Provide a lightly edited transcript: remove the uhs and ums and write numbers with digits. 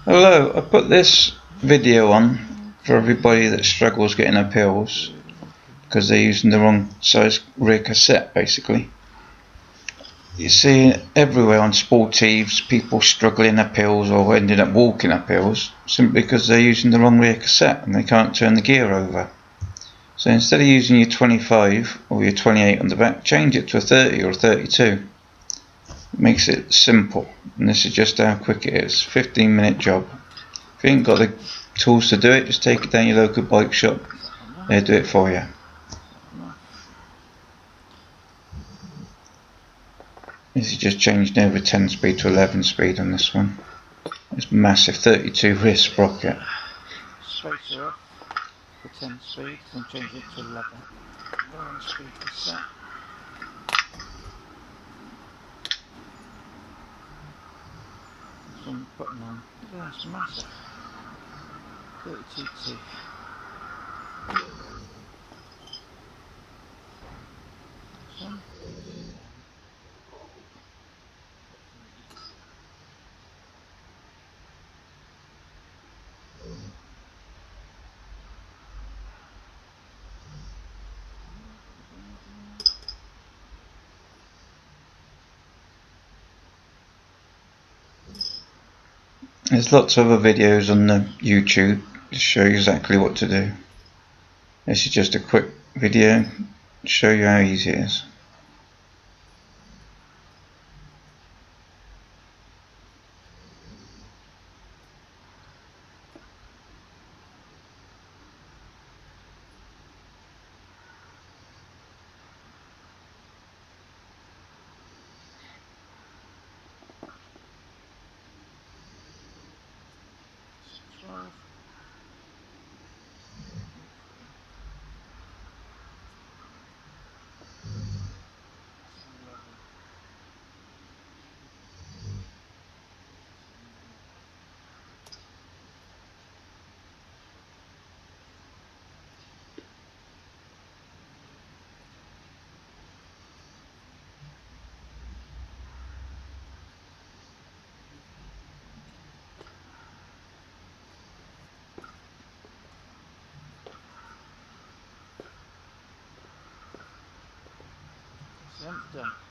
Hello, I put this video on for everybody that struggles getting their pills because they're using the wrong size rear cassette basically. You see everywhere on sportives people struggling their pills or ending up walking their pills simply because they're using the wrong rear cassette and they can't turn the gear over. So instead of using your 25 or your 28 on the back, change it to a 30 or a 32. It makes it simple, and this is just how quick it is. 15-minute job. If you ain't got the tools to do it, just take it down your local bike shop. They'll do it for you. This is just changed over 10 speed to 11 speed on this one. It's massive 32 rear sprocket. Spacer off for 10 speed, then change it to 11. 11 speed cassette. This one putting on. That's massive. 32 teeth. Some. There's lots of other videos on the YouTube to show you exactly what to do. This is just a quick video to show you how easy it is. Done.